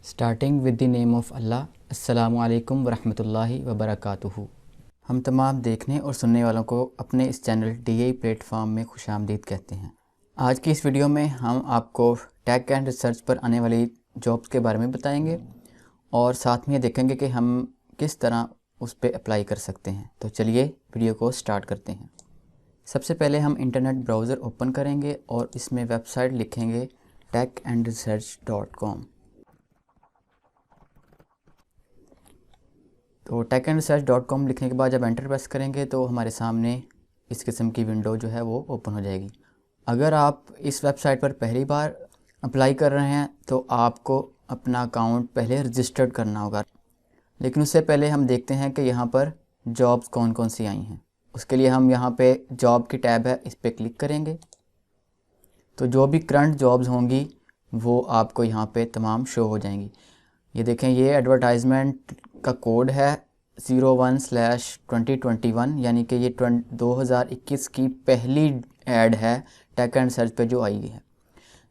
Starting with the name of Allah. अस्सलामु अलैकुम वरहमतुल्लाहि वबरकातुहू। हम तमाम देखने और सुनने वालों को अपने इस चैनल DAE प्लेटफॉर्म में खुशामदीद कहते हैं। आज की इस वीडियो में हम आपको टेक एंड रिसर्च पर आने वाली जॉब्स के बारे में बताएंगे और साथ में ये देखेंगे कि हम किस तरह उस पर अप्लाई कर सकते हैं। तो चलिए वीडियो को स्टार्ट करते हैं। सबसे पहले हम इंटरनेट ब्राउज़र ओपन करेंगे और इसमें वेबसाइट लिखेंगे techandresearch.com। तो techandresearch.com लिखने के बाद जब एंटर प्रेस करेंगे तो हमारे सामने इस किस्म की विंडो जो है वो ओपन हो जाएगी। अगर आप इस वेबसाइट पर पहली बार अप्लाई कर रहे हैं तो आपको अपना अकाउंट पहले रजिस्टर्ड करना होगा, लेकिन उससे पहले हम देखते हैं कि यहाँ पर जॉब्स कौन कौन सी आई हैं। उसके लिए हम यहाँ पे जॉब की टैब है, इस पर क्लिक करेंगे तो जो भी करंट जॉब्स होंगी वो आपको यहाँ पे तमाम शो हो जाएंगी। ये देखें, ये एडवर्टाइजमेंट का कोड है 01/2021, यानी कि ये 2021 की पहली ऐड है टेक एंड सर्च पे जो आई है।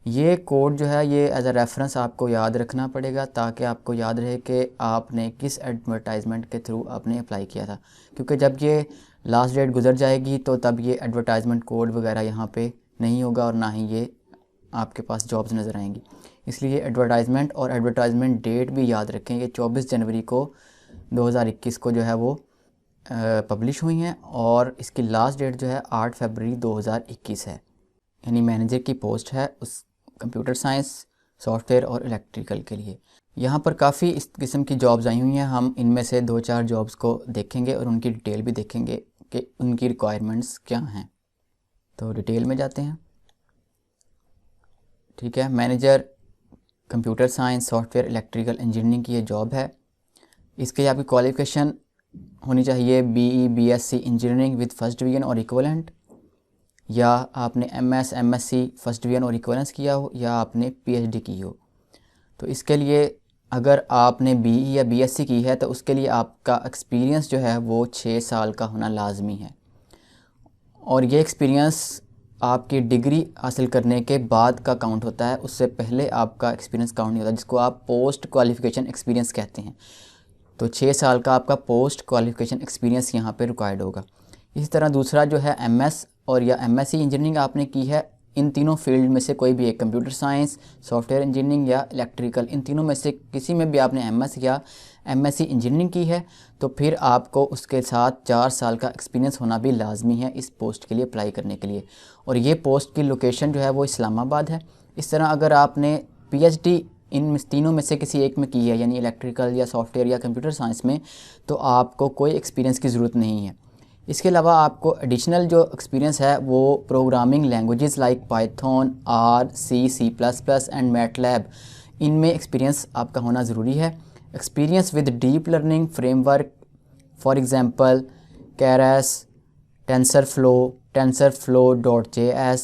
ये कोड जो है ये एज अ रेफरेंस आपको याद रखना पड़ेगा ताकि आपको याद रहे कि आपने किस एडवर्टाइजमेंट के थ्रू आपने अप्लाई किया था, क्योंकि जब ये लास्ट डेट गुजर जाएगी तो तब ये एडवर्टाइजमेंट कोड वगैरह यहाँ पे नहीं होगा और ना ही ये आपके पास जॉब्स नज़र आएंगी। इसलिए एडवर्टाइजमेंट और एडवर्टाइजमेंट डेट भी याद रखें। ये 24 जनवरी को 2021 को जो है वो पब्लिश हुई हैं और इसकी लास्ट डेट जो है 8 फरवरी 2021 है। यानी मैनेजर की पोस्ट है उस कंप्यूटर साइंस, सॉफ्टवेयर और इलेक्ट्रिकल के लिए। यहाँ पर काफ़ी इस किस्म की जॉब्स आई हुई हैं। हम इनमें से 2-4 जॉब्स को देखेंगे और उनकी डिटेल भी देखेंगे कि उनकी रिक्वायरमेंट्स क्या हैं। तो डिटेल में जाते हैं। ठीक है, manager computer science, software, electrical engineering की ये जॉब है। इसके आपकी क्वालिफ़िकेशन होनी चाहिए BE BSc engineering with first division और इक्विवेलेंट, या आपने MS MSc फर्स्ट डिवीज़न और इक्विवेलेंस किया हो, या आपने PhD की हो। तो इसके लिए अगर आपने BE या BSc की है तो उसके लिए आपका एक्सपीरियंस जो है वो 6 साल का होना लाजमी है, और ये एक्सपीरियंस आपकी डिग्री हासिल करने के बाद का काउंट होता है, उससे पहले आपका एक्सपीरियंस काउंट नहीं होता, जिसको आप पोस्ट क्वालिफ़िकेशन एक्सपीरियंस कहते हैं। तो 6 साल का आपका पोस्ट क्वालिफ़िकेशन एक्सपीरियंस यहाँ पे रिक्वायर्ड होगा। इसी तरह दूसरा जो है MS और या MSc इंजीनियरिंग आपने की है, इन तीनों फील्ड में से कोई भी एक, कंप्यूटर साइंस, सॉफ्टवेयर इंजीनियरिंग या इलेक्ट्रिकल, इन तीनों में से किसी में भी आपने MS या MSc इंजीनियरिंग की है तो फिर आपको उसके साथ 4 साल का एक्सपीरियंस होना भी लाजमी है इस पोस्ट के लिए अप्लाई करने के लिए। और ये पोस्ट की लोकेशन जो है वो इस्लामाबाद है। इस तरह अगर आपने PhD इन तीनों में से किसी एक में की है, यानी इलेक्ट्रिकल या सॉफ्टवेयर या कंप्यूटर साइंस में, तो आपको कोई एक्सपीरियंस की ज़रूरत नहीं है। इसके अलावा आपको एडिशनल जो एक्सपीरियंस है वो programming languages like Python, R, C++ and MATLAB, इनमें एक्सपीरियंस आपका होना ज़रूरी है। Experience with deep learning framework, for example Keras, TensorFlow.js,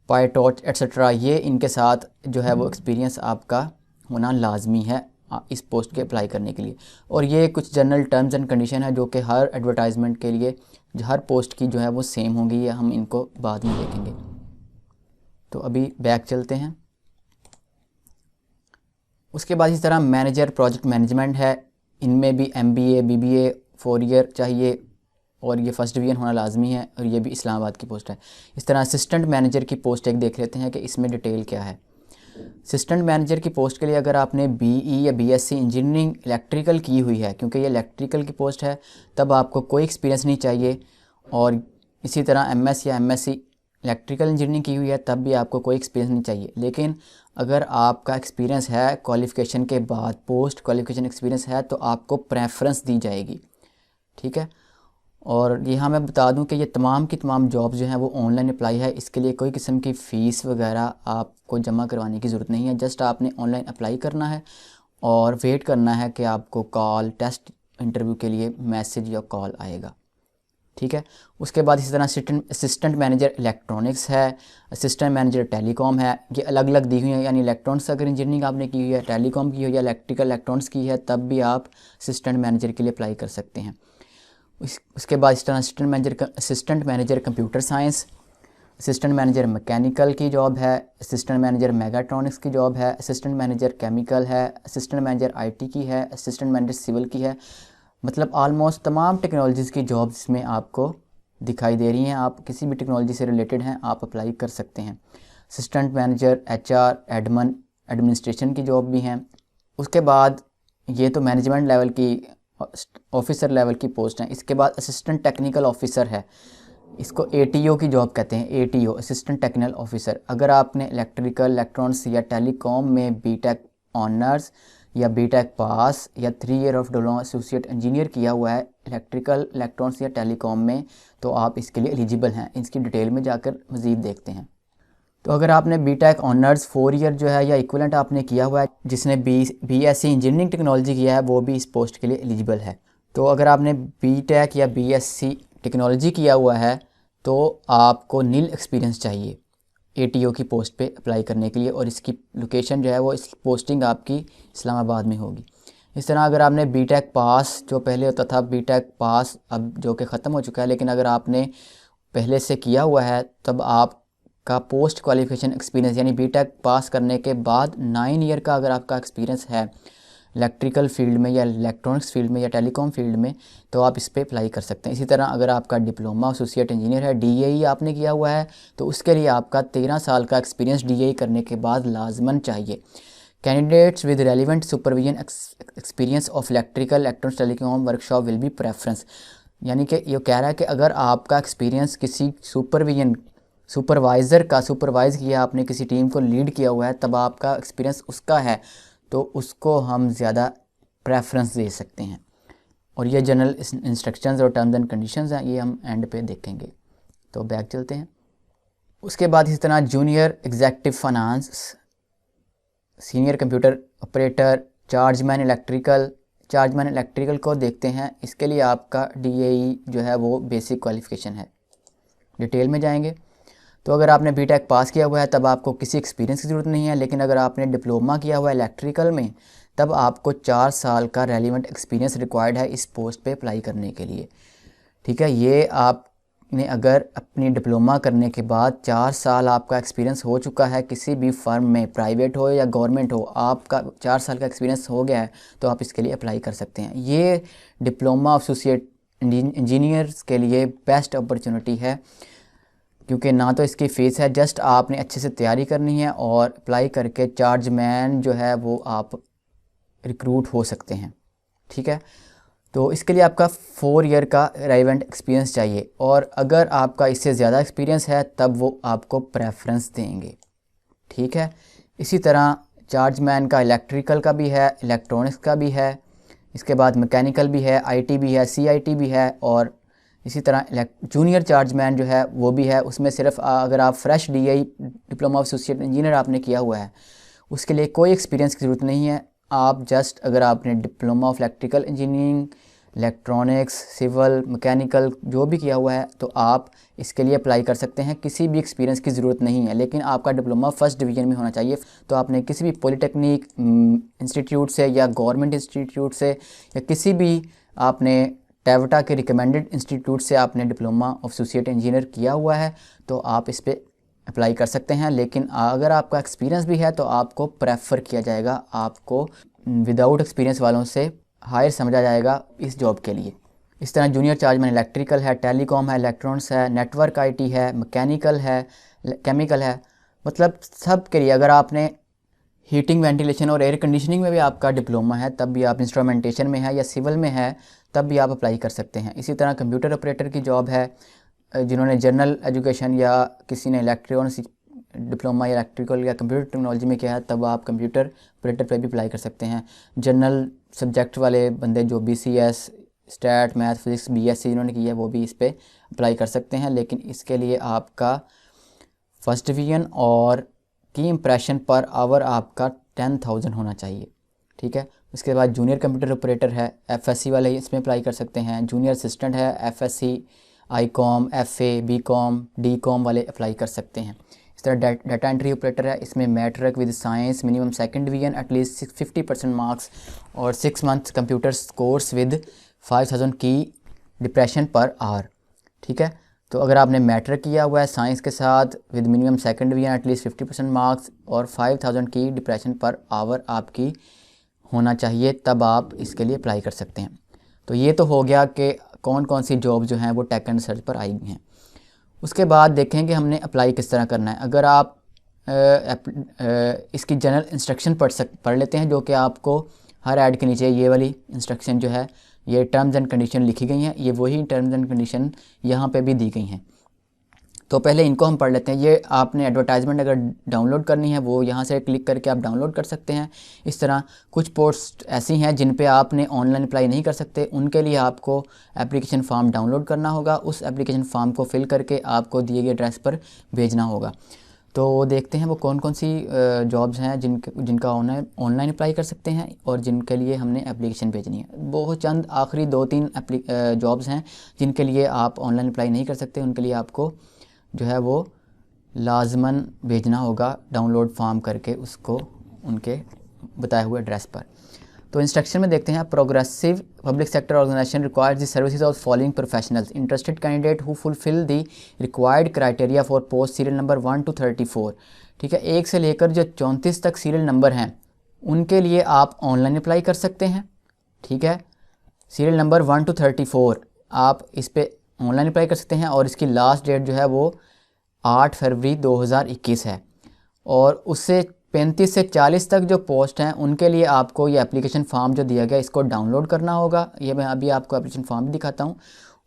PyTorch etcetera, ये इनके साथ जो है वो एक्सपीरियंस आपका होना लाजमी है इस पोस्ट के अप्लाई करने के लिए। और ये कुछ जनरल टर्म्स एंड कंडीशन है जो कि हर एडवर्टाइजमेंट के लिए, हर पोस्ट की जो है वो सेम होंगी, या हम इनको बाद में देखेंगे। तो अभी बैक चलते हैं। उसके बाद इस तरह मैनेजर प्रोजेक्ट मैनेजमेंट है, इनमें भी MBA BBA 4 ईयर चाहिए और ये फर्स्ट डिवीज़न होना लाजमी है, और ये भी इस्लामाबाद की पोस्ट है। इस तरह असिस्टेंट मैनेजर की पोस्ट एक देख लेते हैं कि इसमें डिटेल क्या है। असिस्टेंट मैनेजर की पोस्ट के लिए अगर आपने BE या BSc इंजीनियरिंग इलेक्ट्रिकल की हुई है, क्योंकि ये इलेक्ट्रिकल की पोस्ट है, तब आपको कोई एक्सपीरियंस नहीं चाहिए। और इसी तरह MS या MSc इलेक्ट्रिकल इंजीनियरिंग की हुई है तब भी आपको कोई एक्सपीरियंस नहीं चाहिए। लेकिन अगर आपका एक्सपीरियंस है क्वालिफ़िकेशन के बाद, पोस्ट क्वालिफ़िकेशन एक्सपीरियंस है, तो आपको प्रेफरेंस दी जाएगी। ठीक है, और यहाँ मैं बता दूं कि ये तमाम की तमाम जॉब्स जो हैं वो ऑनलाइन अप्लाई है। इसके लिए कोई किस्म की फ़ीस वगैरह आपको जमा करवाने की ज़रूरत नहीं है। जस्ट आपने ऑनलाइन अप्लाई करना है और वेट करना है कि आपको कॉल, टेस्ट इंटरव्यू के लिए मैसेज या कॉल आएगा। ठीक है, उसके बाद इसी तरह असिस्टेंट मैनेजर इलेक्ट्रॉनिक्स है, असिस्टेंट मैनेजर टेलीकॉम है। ये अलग अलग दी हुई है, यानी इलेक्ट्रॉनिक्स अगर इंजीनियरिंग आपने की हुई है, टेलीकॉम की हुई है या इलेक्ट्रिकल इलेक्ट्रॉनिक्स की है, तब भी आप असिस्टेंट मैनेजर के लिए अप्लाई कर सकते हैं। उसके बाद इस तरह assistant manager computer science, assistant manager mechanical की जॉब है, असिस्टेंट मैनेजर मेगाट्रॉनिक्स की जॉब है, असिस्टेंट मैनेजर केमिकल है, असिस्टेंट मैनेजर आईटी की है, असिस्टेंट मैनेजर सिविल की है। मतलब ऑलमोस्ट तमाम टेक्नोलॉजीज़ की जॉब्स में आपको दिखाई दे रही हैं। आप किसी भी टेक्नोलॉजी से रिलेटेड हैं, आप अप्लाई कर सकते हैं। असिस्टेंट मैनेजर, एचआर, एडमिनिस्ट्रेशन की जॉब भी हैं। उसके बाद ये तो मैनेजमेंट लेवल की, ऑफिसर लेवल की पोस्ट हैं। इसके बाद असिस्टेंट टेक्निकल ऑफिसर है, इसको एटीओ की जॉब कहते हैं, एटीओ असिस्टेंट टेक्निकल ऑफिसर। अगर आपने इलेक्ट्रिकल, इलेक्ट्रॉनिक्स या टेलीकॉम में बीटेक ऑनर्स या बीटेक पास या 3 year of diploma associate engineer किया हुआ है इलेक्ट्रिकल, इलेक्ट्रॉनिक्स या टेलीकॉम में, तो आप इसके लिए एलिजिबल हैं। इसकी डिटेल में जाकर मज़ीद देखते हैं। तो अगर आपने बीटेक ऑनर्स 4 ईयर जो है या इक्वलेंट आपने किया हुआ है, जिसने बीएससी इंजीनियरिंग टेक्नोलॉजी किया है, वो भी इस पोस्ट के लिए एलिजिबल है। तो अगर आपने बीटेक या बीएससी टेक्नोलॉजी किया हुआ है तो आपको नील एक्सपीरियंस चाहिए एटीओ की पोस्ट पे अप्लाई करने के लिए, और इसकी लोकेशन जो है वो, इसकी पोस्टिंग आपकी इस्लामाबाद में होगी। इस तरह अगर आपने बीटेक पास, जो पहले होता था बीटेक पास, अब जो कि ख़त्म हो चुका है, लेकिन अगर आपने पहले से किया हुआ है तब आपका पोस्ट क्वालिफिकेशन एक्सपीरियंस यानी बीटेक पास करने के बाद 9 ईयर का अगर आपका एक्सपीरियंस है इलेक्ट्रिकल फील्ड में या इलेक्ट्रॉनिक्स फील्ड में या टेलीकॉम फील्ड में, तो आप इस पर अप्लाई कर सकते हैं। इसी तरह अगर आपका डिप्लोमा एसोसिएट इंजीनियर है, डीएई आपने किया हुआ है, तो उसके लिए आपका 13 साल का एक्सपीरियंस डीएई करने के बाद लाजमन चाहिए। Candidates with relevant supervision experience of electrical, electronics, telecom workshop will be preference. यानी कि ये कह रहा है कि अगर आपका एक्सपीरियंस किसी सुपरवाइज़र का, सुपरवाइज़ किया आपने, किसी टीम को लीड किया हुआ है, तब आपका एक्सपीरियंस उसका है, तो उसको हम ज़्यादा प्रेफरेंस दे सकते हैं। और ये जनरल इंस्ट्रक्शंस और टर्म्स एंड कंडीशंस हैं, ये हम एंड पे देखेंगे। तो बैक चलते हैं। उसके बाद इस तरह junior executive finance, senior computer operator, chargeman electrical को देखते हैं। इसके लिए आपका डीएई जो है वो बेसिक क्वालिफ़िकेशन है। डिटेल में जाएंगे तो अगर आपने बीटेक पास किया हुआ है तब आपको किसी एक्सपीरियंस की ज़रूरत नहीं है, लेकिन अगर आपने डिप्लोमा किया हुआ है इलेक्ट्रिकल में, तब आपको 4 साल का रेलिवेंट एक्सपीरियंस रिक्वायर्ड है इस पोस्ट पे अप्लाई करने के लिए। ठीक है, ये आपने अगर अपनी डिप्लोमा करने के बाद 4 साल आपका एक्सपीरियंस हो चुका है किसी भी फर्म में, प्राइवेट हो या गवर्नमेंट हो, आपका 4 साल का एक्सपीरियंस हो गया है, तो आप इसके लिए अप्लाई कर सकते हैं। ये डिप्लोमा एसोसिएट इंजीनियर्स के लिए बेस्ट अपॉर्चुनिटी है, क्योंकि ना तो इसकी फ़ीस है, जस्ट आपने अच्छे से तैयारी करनी है और अप्लाई करके चार्जमैन जो है वो आप रिक्रूट हो सकते हैं। ठीक है, तो इसके लिए आपका 4 ईयर का रेलेवेंट एक्सपीरियंस चाहिए, और अगर आपका इससे ज़्यादा एक्सपीरियंस है तब वो आपको प्रेफरेंस देंगे। ठीक है, इसी तरह चार्जमैन का इलेक्ट्रिकल का भी है, इलेक्ट्रॉनिक्स का भी है, इसके बाद मैकेनिकल भी है, आईटी भी है, सीआईटी भी है, और इसी तरह जूनियर चार्जमैन जो है वो भी है। उसमें सिर्फ अगर आप fresh DI diploma of associate engineer आपने किया हुआ है, उसके लिए कोई एक्सपीरियंस की ज़रूरत नहीं है। आप जस्ट अगर आपने diploma of electrical engineering, electronics, civil, mechanical जो भी किया हुआ है, तो आप इसके लिए अप्लाई कर सकते हैं। किसी भी एक्सपीरियंस की ज़रूरत नहीं है, लेकिन आपका डिप्लोमा फर्स्ट डिवीज़न में होना चाहिए। तो आपने किसी भी पॉलीटेक्निक इंस्टीट्यूट से या गवर्नमेंट इंस्टीट्यूट से या किसी भी आपने टेवटा के रिकमेंडेड इंस्टीट्यूट से आपने डिप्लोमा ऑफ एसोसिएट इंजीनियर किया हुआ है, तो आप इस पर अप्लाई कर सकते हैं। लेकिन अगर आपका एक्सपीरियंस भी है तो आपको प्रेफर किया जाएगा, आपको विदाउट एक्सपीरियंस वालों से हायर समझा जाएगा इस जॉब के लिए। इस तरह जूनियर चार्जमैन इलेक्ट्रिकल है, टेलीकॉम है, इलेक्ट्रॉनिक्स है, नेटवर्क आईटी है, मैकेनिकल है, केमिकल है, मतलब सब के लिए। अगर आपने हीटिंग, वेंटिलेशन और एयर कंडीशनिंग में भी आपका डिप्लोमा है, तब भी आप इंस्ट्रूमेंटेशन में है या सिविल में है, तब भी आप अप्लाई कर सकते हैं। इसी तरह कंप्यूटर ऑपरेटर की जॉब है, जिन्होंने जनरल एजुकेशन या किसी ने इलेक्ट्रॉनिक्स डिप्लोमा या इलेक्ट्रिकल या कंप्यूटर टेक्नोलॉजी में किया है, तब आप कंप्यूटर ऑपरेटर पर भी अप्लाई कर सकते हैं। जनरल सब्जेक्ट वाले बंदे जो BCS, stat, math, physics, BSc जिन्होंने की है, वो भी इस पर अप्लाई कर सकते हैं। लेकिन इसके लिए आपका फर्स्ट डिवीज़न और की इम्प्रेशन पर आवर आपका 10,000 होना चाहिए। ठीक है, उसके बाद जूनियर कंप्यूटर ऑपरेटर है, एफएससी वाले इसमें अप्लाई कर सकते हैं। जूनियर असिस्टेंट है, FSc, ICom, FA, BCom, DCom वाले अप्लाई कर सकते हैं। इस तरह डाटा एंट्री ऑपरेटर है, इसमें matric with science, minimum second division, at least 50% marks और 6 मंथ्स कंप्यूटर कोर्स विद 5,000 की डिप्रेशन पर आवर। ठीक है, तो अगर आपने मैट्रिक किया हुआ है साइंस के साथ with minimum second division at least 50% marks और 5000 की डिप्रेशन पर आवर आपकी होना चाहिए, तब आप इसके लिए अप्लाई कर सकते हैं। तो ये तो हो गया कि कौन कौन सी जॉब जो हैं वो टेक एंड रिसर्च पर आई हुई हैं। उसके बाद देखें कि हमने अप्लाई किस तरह करना है। अगर आप इसकी जनरल इंस्ट्रक्शन पढ़ लेते हैं, जो कि आपको हर ऐड के नीचे ये वाली इंस्ट्रक्शन जो है, ये टर्म्स एंड कंडीशन लिखी गई हैं, ये वही टर्म्स एंड कंडीशन यहाँ पे भी दी गई हैं। तो पहले इनको हम पढ़ लेते हैं। ये आपने एडवर्टाइजमेंट अगर डाउनलोड करनी है वो यहाँ से क्लिक करके आप डाउनलोड कर सकते हैं। इस तरह कुछ पोस्ट ऐसी हैं जिन पे आपने ऑनलाइन अप्लाई नहीं कर सकते, उनके लिए आपको एप्लीकेशन फॉर्म डाउनलोड करना होगा। उस एप्लीकेशन फॉर्म को फिल करके आपको दिए गए एड्रेस पर भेजना होगा। तो देखते हैं वो कौन कौन सी जॉब्स हैं जिनका ऑनलाइन अप्लाई कर सकते हैं और जिनके लिए हमने एप्लीकेशन भेजनी है। बहुत चंद आखिरी 2-3 जॉब्स हैं जिनके लिए आप ऑनलाइन अप्लाई नहीं कर सकते, उनके लिए आपको जो है वो लाजमन भेजना होगा डाउनलोड फॉर्म करके उसको उनके बताए हुए एड्रेस पर। तो इंस्ट्रक्शन में देखते हैं, progressive public sector organization requires the services of following professionals, interested candidate who fulfil the required criteria for post serial number 1 to 34। ठीक है, 1 से लेकर जो 34 तक सीरियल नंबर हैं उनके लिए आप ऑनलाइन अप्लाई कर सकते हैं। ठीक है, सीरियल नंबर 1 to 34 आप इस पर ऑनलाइन अप्लाई कर सकते हैं और इसकी लास्ट डेट जो है वो 8 फरवरी 2021 है। और उससे 35 से 40 तक जो पोस्ट हैं उनके लिए आपको ये एप्लीकेशन फॉर्म जो दिया गया इसको डाउनलोड करना होगा। ये मैं अभी आपको एप्लीकेशन फॉर्म भी दिखाता हूँ।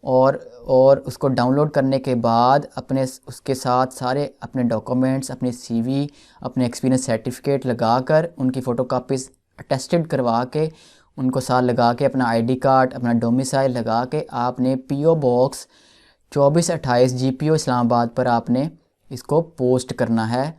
और उसको डाउनलोड करने के बाद अपने उसके साथ सारे अपने डॉक्यूमेंट्स, अपने CV, अपने एक्सपीरियंस सर्टिफिकेट लगा कर उनकी फ़ोटोकॉपीज़ अटेस्टेड करवा के उनको साथ लगा के अपना ID कार्ड, अपना डोमिसाइल लगा के आपने PO बॉक्स 2428 GPO इस्लामाबाद पर आपने इसको पोस्ट करना है।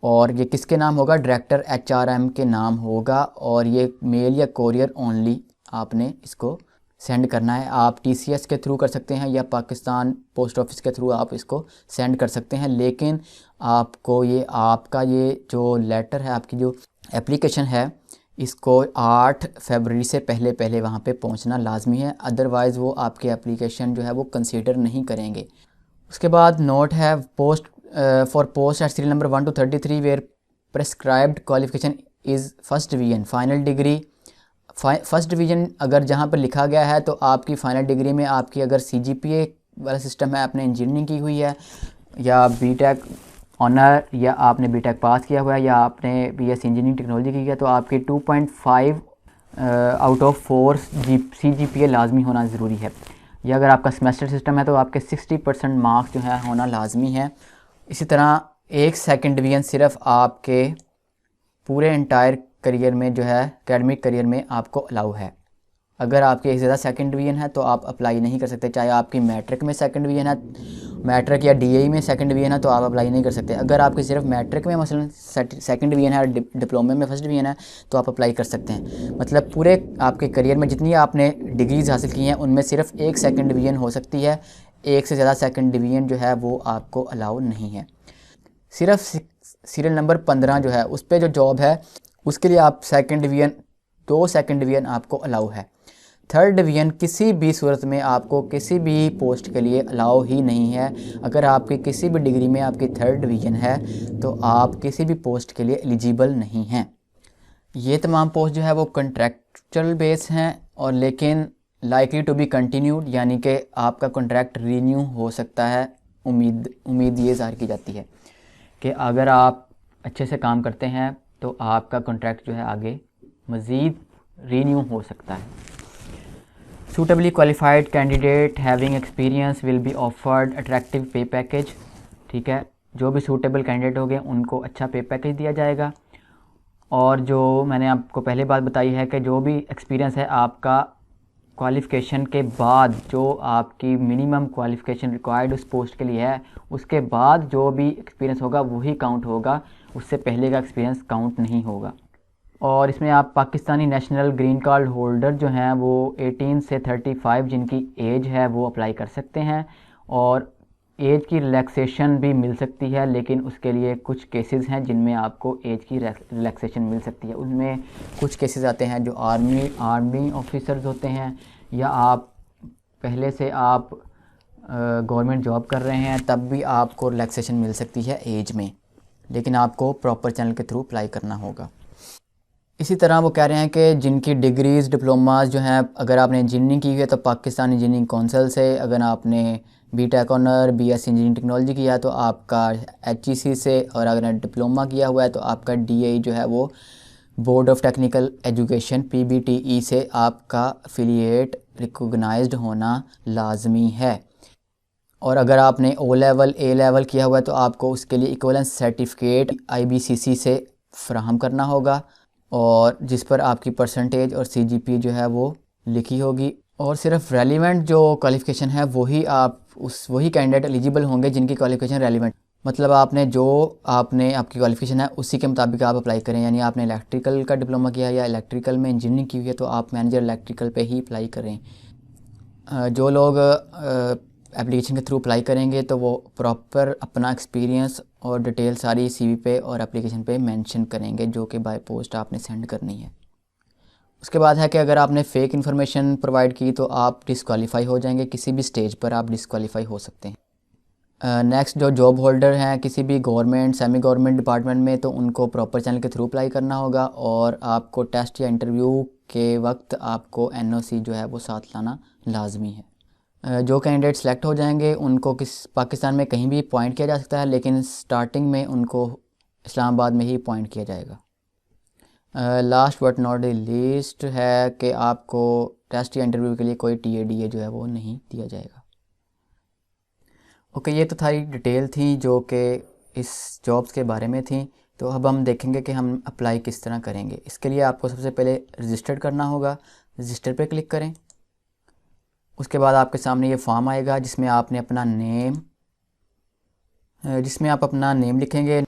और ये किसके नाम होगा? डायरेक्टर HRM के नाम होगा और ये मेल या कोरियर ओनली आपने इसको सेंड करना है। आप TCS के थ्रू कर सकते हैं या पाकिस्तान पोस्ट ऑफिस के थ्रू आप इसको सेंड कर सकते हैं, लेकिन आपको ये आपका ये जो लेटर है, आपकी जो एप्लीकेशन है, इसको 8 फरवरी से पहले वहाँ पे पहुँचना लाजमी है, अदरवाइज़ वो आपकी एप्लीकेशन जो है वो कंसीडर नहीं करेंगे। उसके बाद नोट है, post for post at serial number 1 to 33 where prescribed qualification is first division final degree. First division अगर जहाँ पर लिखा गया है तो आपकी फ़ाइनल डिग्री में आपकी अगर CGPA वाला सिस्टम है, आपने इंजीनियरिंग की हुई है या BTech ऑनर या आपने BTech पास किया हुआ है या आपने BSc इंजीनियरिंग टेक्नोलॉजी की है, तो आपकी 2.5 आउट ऑफ 4 CGPA लाजमी होना ज़रूरी है। या अगर आपका सेमेस्टर सिस्टम है तो आपके 60% मार्क्स जो है होना लाजमी है। इसी तरह एक सेकंड डिवीज़न सिर्फ आपके पूरे एंटायर करियर में जो है एकेडमिक करियर में आपको अलाउ है। अगर आपके एक ज़्यादा सेकंड डिवीज़न है तो आप अप्लाई नहीं कर सकते, चाहे आपकी मैट्रिक में सेकंड डिवीज़न है, मैट्रिक या DAE में सेकंड डिवीज़न है तो आप अप्लाई नहीं कर सकते। अगर आपकी सिर्फ मैट्रिक में मसलन सेकंड डिवीज़न है और डिप्लोमे में फर्स्ट डिवीज़न है तो आप अप्लाई कर सकते हैं। मतलब पूरे आपके करियर में जितनी आपने डिग्रीज़ हासिल की हैं उनमें सिर्फ एक सेकंड डिवीज़न हो सकती है, एक से ज़्यादा सेकंड डिवीज़न जो है वो आपको अलाउ नहीं है। सिर्फ सीरियल नंबर 15 जो है उस पर जो जॉब है उसके लिए आप सेकंड डिवीज़न 2 सेकंड डिवीज़न आपको अलाउ है। थर्ड डिवीज़न किसी भी सूरत में आपको किसी भी पोस्ट के लिए अलाउ ही नहीं है। अगर आपकी किसी भी डिग्री में आपकी थर्ड डिवीज़न है तो आप किसी भी पोस्ट के लिए एलिजिबल नहीं हैं। ये तमाम पोस्ट जो है वो कॉन्ट्रैक्चुअल बेस हैं और लेकिन लाइकली टू बी कंटिन्यूड, यानी कि आपका कॉन्ट्रैक्ट रीन्यू हो सकता है। उम्मीद ये ज़ाहिर की जाती है कि अगर आप अच्छे से काम करते हैं तो आपका कॉन्ट्रैक्ट जो है आगे मज़ीद रीन्यू हो सकता है। Suitably qualified candidate having experience will be offered attractive pay package। ठीक है, जो भी सूटेबल कैंडिडेट हो गए उनको अच्छा पे पैकेज दिया जाएगा। और जो मैंने आपको पहले बात बताई है कि जो भी एक्सपीरियंस है आपका क्वालिफ़िकेशन के बाद, जो आपकी मिनिमम क्वालिफ़िकेशन रिक्वायर्ड उस पोस्ट के लिए है, उसके बाद जो भी एक्सपीरियंस होगा वही काउंट होगा, उससे पहले का एक्सपीरियंस काउंट नहीं होगा। और इसमें आप Pakistani national green card holder जो हैं वो 18 से 35 जिनकी एज है वो अप्लाई कर सकते हैं। और एज की रिलैक्सेशन भी मिल सकती है, लेकिन उसके लिए कुछ केसेस हैं जिनमें आपको एज की रिलैक्सेशन मिल सकती है। उनमें कुछ केसेस आते हैं जो आर्मी ऑफिसर्स होते हैं, या आप पहले से आप गवर्नमेंट जॉब कर रहे हैं तब भी आपको रिलैक्सेशन मिल सकती है एज में, लेकिन आपको प्रॉपर चैनल के थ्रू अप्लाई करना होगा। इसी तरह वो कह रहे हैं कि जिनकी डिग्रीज़ डिप्लोमाज जो हैं, अगर आपने इंजीनियरिंग की हुई है तो पाकिस्तान इंजीनियरिंग काउंसिल से, अगर आपने BTech honour BSc engineering technology किया है तो आपका एचईसी से, और अगर डिप्लोमा किया हुआ है तो आपका डीएई जो है वो बोर्ड ऑफ टेक्निकल एजुकेशन पीबीटीई से आपका अफिलिएट रिकॉग्नाइज्ड होना लाजमी है। और अगर आपने ओ लेवल ए लेवल किया हुआ है तो आपको उसके लिए इक्विवेलेंस सर्टिफिकेट आईबीसीसी से फ्राहम करना होगा, और जिस पर आपकी परसेंटेज और सीजीपी जो है वो लिखी होगी। और सिर्फ रेलिवेंट जो क्वालिफ़िकेशन है वही कैंडिडेट एलिजिबल होंगे जिनकी क्वालिफ़िकेशन रेलिवेंट, मतलब आपने आपकी क्वालिफ़िकेशन है उसी के मुताबिक आप अप्लाई करें। यानी आपने इलेक्ट्रिकल का डिप्लोमा किया है या इलेक्ट्रिकल में इंजीनियरिंग की हुई है तो आप मैनेजर इलेक्ट्रिकल पे ही अप्लाई करें। जो लोग एप्लीकेशन के थ्रू अप्लाई करेंगे तो वो प्रॉपर अपना एक्सपीरियंस और डिटेल सारी सीवी पे और एप्लीकेशन पे मेंशन करेंगे जो कि बाय पोस्ट आपने सेंड करनी है। उसके बाद है कि अगर आपने फ़ेक इन्फॉर्मेशन प्रोवाइड की तो आप डिस्क्वालीफाई हो जाएंगे, किसी भी स्टेज पर आप डिस्क्वालीफाई हो सकते हैं। नेक्स्ट जो जॉब होल्डर हैं किसी भी गवर्नमेंट सेमी गवर्नमेंट डिपार्टमेंट में, तो उनको प्रॉपर चैनल के थ्रू अप्लाई करना होगा, और आपको टेस्ट या इंटरव्यू के वक्त आपको एनओसी जो है वो साथ लाना लाजमी है। जो कैंडिडेट सेलेक्ट हो जाएंगे उनको पाकिस्तान में कहीं भी अपॉइंट किया जा सकता है, लेकिन स्टार्टिंग में उनको इस्लामाबाद में ही अपॉइंट किया जाएगा। Last but not the least है कि आपको टेस्ट या इंटरव्यू के लिए कोई टीएडीए जो है वो नहीं दिया जाएगा। ओके, ये तो सारी डिटेल थी जो कि इस जॉब्स के बारे में थी। तो अब हम देखेंगे कि हम अप्लाई किस तरह करेंगे। इसके लिए आपको सबसे पहले रजिस्टर करना होगा। रजिस्टर पे क्लिक करें। उसके बाद आपके सामने ये फॉर्म आएगा जिसमें आप अपना नेम लिखेंगे।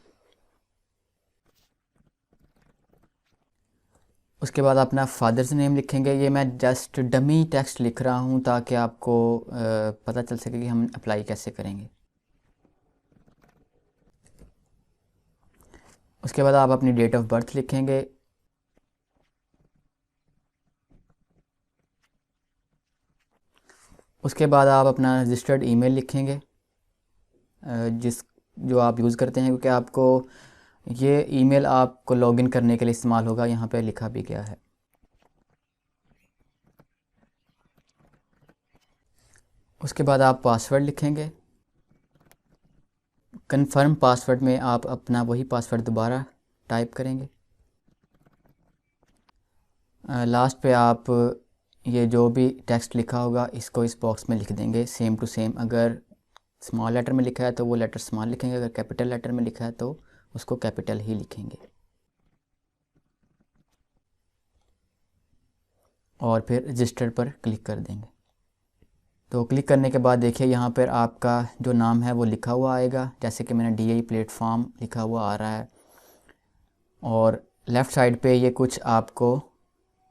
उसके बाद अपना फादर्स नेम लिखेंगे। ये मैं जस्ट डमी टेक्स्ट लिख रहा हूँ ताकि आपको पता चल सके कि हम अप्लाई कैसे करेंगे। उसके बाद आप अपनी डेट ऑफ बर्थ लिखेंगे। उसके बाद आप अपना रजिस्टर्ड ईमेल लिखेंगे जो आप यूज़ करते हैं, क्योंकि आपको ये ईमेल आपको लॉगिन करने के लिए इस्तेमाल होगा, यहाँ पे लिखा भी गया है। उसके बाद आप पासवर्ड लिखेंगे। कंफर्म पासवर्ड में आप अपना वही पासवर्ड दोबारा टाइप करेंगे। लास्ट पे आप ये जो भी टेक्स्ट लिखा होगा इसको इस बॉक्स में लिख देंगे सेम टू सेम। अगर स्मॉल लेटर में लिखा है तो वो लेटर स्मॉल लिखेंगे, अगर कैपिटल लेटर में लिखा है तो उसको कैपिटल ही लिखेंगे। और फिर रजिस्टर पर क्लिक कर देंगे। तो क्लिक करने के बाद देखिए यहाँ पर आपका जो नाम है वो लिखा हुआ आएगा, जैसे कि मैंने डीआई प्लेटफॉर्म लिखा हुआ आ रहा है। और लेफ़्ट साइड पे ये कुछ आपको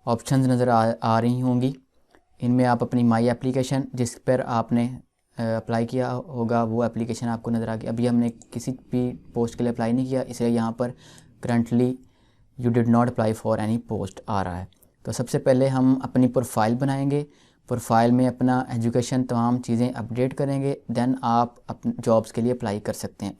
ऑप्शंस नज़र आ रही होंगी। इनमें आप अपनी माई एप्लीकेशन जिस पर आपने अप्लाई किया होगा वो एप्लीकेशन आपको नज़र आ गई। अभी हमने किसी भी पोस्ट के लिए अप्लाई नहीं किया, इसलिए यहाँ पर currently you did not apply for any post आ रहा है। तो सबसे पहले हम अपनी प्रोफाइल बनाएंगे। प्रोफाइल में अपना एजुकेशन तमाम चीज़ें अपडेट करेंगे, देन आप अपने जॉब्स के लिए अप्लाई कर सकते हैं।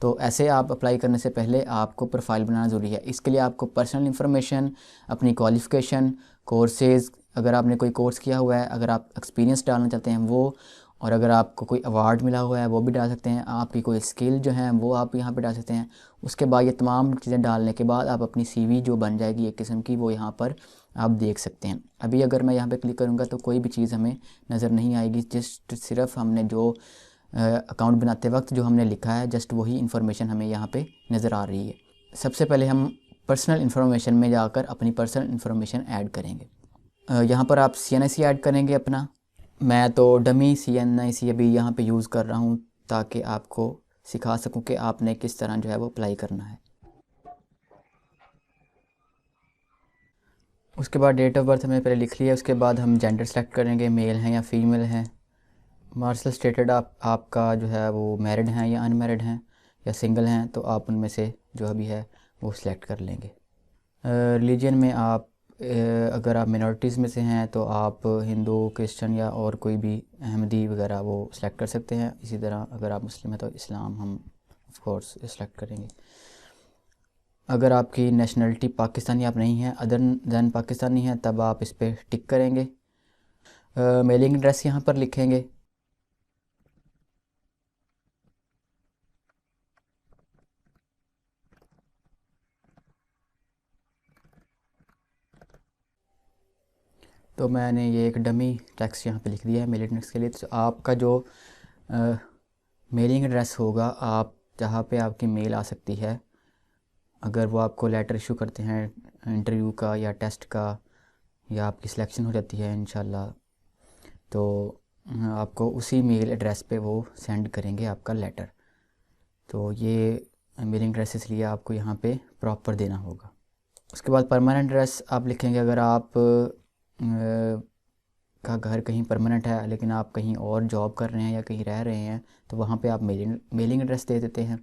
तो ऐसे आप अप्लाई करने से पहले आपको प्रोफाइल बनाना ज़रूरी है। इसके लिए आपको पर्सनल इन्फॉर्मेशन, अपनी क्वालिफ़िकेशन, कोर्सेज़, अगर आपने कोई कोर्स किया हुआ है, अगर आप एक्सपीरियंस डालना चाहते हैं वो, और अगर आपको कोई अवार्ड मिला हुआ है वो भी डाल सकते हैं। आपकी कोई स्किल जो है वो आप यहाँ पे डाल सकते हैं। उसके बाद ये तमाम चीज़ें डालने के बाद आप अपनी सीवी जो बन जाएगी एक किस्म की, वो यहाँ पर आप देख सकते हैं। अभी अगर मैं यहाँ पे क्लिक करूँगा तो कोई भी चीज़ हमें नज़र नहीं आएगी, जस्ट सिर्फ हमने जो अकाउंट बनाते वक्त जो हमने लिखा है जस्ट वही इन्फॉर्मेशन हमें यहाँ पे नज़र आ रही है। सबसे पहले हम पर्सनल इन्फॉर्मेशन में जाकर अपनी पर्सनल इन्फॉर्मेशन ऐड करेंगे। यहाँ पर आप CNIC ऐड करेंगे अपना। मैं तो डमी CNIC अभी यहाँ पे यूज़ कर रहा हूँ ताकि आपको सिखा सकूँ कि आपने किस तरह जो है वो अप्लाई करना है। उसके बाद डेट ऑफ बर्थ हमने पहले लिख लिया। उसके बाद हम जेंडर सेलेक्ट करेंगे, मेल हैं या फीमेल हैं। मार्शल स्टेटेड आपका जो है वो मैरिड हैं या अनमैरिड हैं या सिंगल हैं, तो आप उनमें से जो भी है वो सिलेक्ट कर लेंगे। रिलीजन में आप अगर आप मिनॉरिटीज़ में से हैं तो आप हिंदू, क्रिश्चियन या और कोई भी अहमदी वगैरह वो सिलेक्ट कर सकते हैं। इसी तरह अगर आप मुस्लिम हैं तो इस्लाम हम ऑफ कोर्स सिलेक्ट करेंगे। अगर आपकी नेशनलिटी पाकिस्तानी आप नहीं हैं, अदर दैन पाकिस्तानी हैं, तब आप इस पर टिक करेंगे। मेलिंग एड्रेस यहाँ पर लिखेंगे। तो मैंने ये एक डमी टेक्स्ट यहाँ पे लिख दिया है मेलिंग एड्रेस के लिए। तो आपका जो मेलिंग एड्रेस होगा, आप जहाँ पे आपकी मेल आ सकती है, अगर वो आपको लेटर इशू करते हैं इंटरव्यू का या टेस्ट का, या आपकी सिलेक्शन हो जाती है इंशाल्लाह, तो आपको उसी मेल एड्रेस पे वो सेंड करेंगे आपका लेटर। तो ये मेलिंग एड्रेस इसलिए आपको यहाँ पे प्रॉपर देना होगा। उसके बाद परमानेंट एड्रेस आप लिखेंगे। अगर आप का घर कहीं परमानेंट है लेकिन आप कहीं और जॉब कर रहे हैं या कहीं रह रहे हैं, तो वहाँ पे आप मेलिंग एड्रेस दे देते हैं।